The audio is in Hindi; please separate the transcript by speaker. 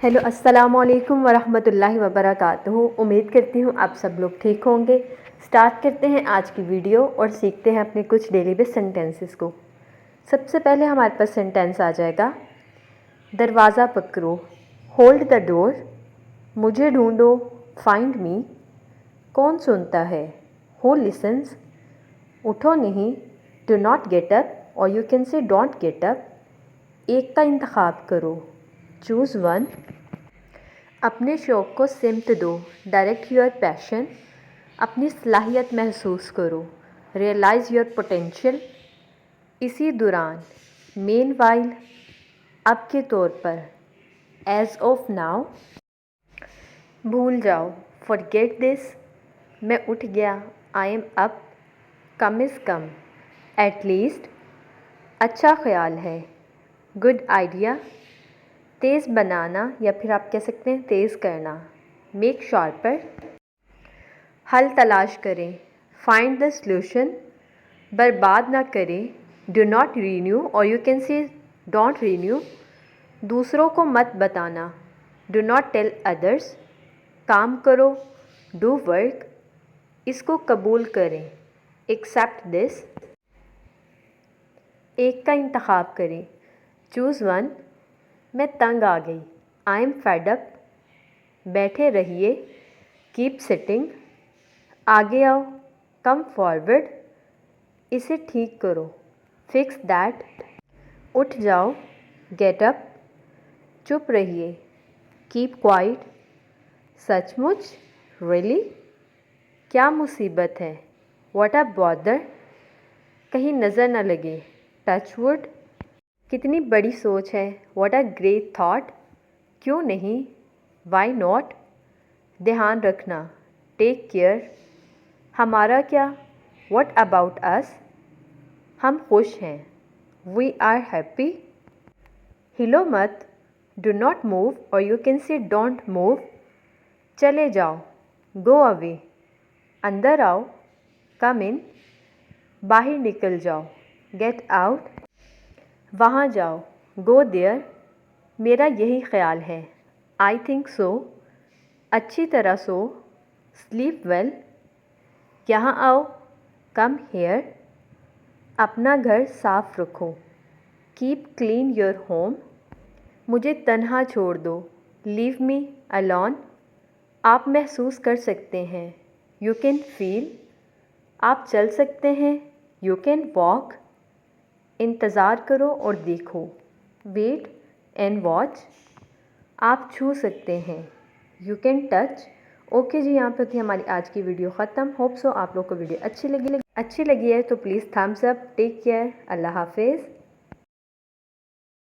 Speaker 1: हेलो अस्सलाम वालेकुम वरहमतुल्लाहि वबरकातुहू। उम्मीद करती हूँ आप सब लोग ठीक होंगे। स्टार्ट करते हैं आज की वीडियो और सीखते हैं अपने कुछ डेली बेस सेंटेंसेस को। सबसे पहले हमारे पास सेंटेंस आ जाएगा दरवाज़ा पकड़ो, होल्ड द डोर। मुझे ढूंढो, फाइंड मी। कौन सुनता है, हु लिसन्स। उठो नहीं, डू नॉट गेट अप और you can say don't get up. एक का इंतखाब करो, चूज़ वन। अपने शौक़ को सिमत दो, डायरेक्ट योर पैशन। अपनी सलाहियत महसूस करो, रियलाइज़ योर पोटेंशियल। इसी दौरान, मेन वाइल, अब के तौर पर, एज ऑफ नाउ। भूल जाओ, फॉरगेट दिस। मैं उठ गया, I am up. Come is come, at least. अच्छा ख्याल है, गुड आइडिया। तेज़ बनाना या फिर आप कह सकते हैं तेज़ करना, मेक शार्पर। हल तलाश करें, फाइंड द सॉल्यूशन। बर्बाद ना करें, डू नॉट रीन्यू और you can say don't renew. दूसरों को मत बताना, डू नॉट टेल अदर्स। काम करो, डू वर्क। इसको कबूल करें, एक्सेप्ट दिस। एक का इंतखाब करें, चूज़ वन। मैं तंग आ गई, आई एम फेड अप। बैठे रहिए, कीप सिटिंग। आगे आओ, कम फॉरवर्ड। इसे ठीक करो, फिक्स दैट। उठ जाओ, गेट अप। चुप रहिए, कीप क्वाइट। सचमुच, रियली। क्या मुसीबत है, व्हाट अ बॉदर। कहीं नज़र न लगे, टच वुड। कितनी बड़ी सोच है, व्हाट अ ग्रेट थॉट। क्यों नहीं, वाई नॉट। ध्यान रखना, टेक केयर। हमारा क्या, व्हाट अबाउट अस। हम खुश हैं, वी आर हैप्पी। हिलो मत, डू नॉट मूव और you can say don't move. चले जाओ, गो अवे। अंदर आओ, कम इन। बाहर निकल जाओ, गेट आउट। वहाँ जाओ, गो देयर। मेरा यही ख्याल है, आई थिंक सो। अच्छी तरह सो, स्लीप वेल। यहाँ आओ, कम हेयर। अपना घर साफ रखो, कीप क्लीन योर होम। मुझे तन्हा छोड़ दो, लीव मी अलोन। आप महसूस कर सकते हैं, यू कैन फील। आप चल सकते हैं, यू कैन वॉक। इंतज़ार करो और देखो, वेट एंड वॉच। आप छू सकते हैं, यू कैन टच। ओके जी, यहाँ पे थी हमारी आज की वीडियो ख़त्म। होप सो आप लोग को वीडियो अच्छी लगी है तो please thumbs up. Take care, अल्लाह हाफिज़।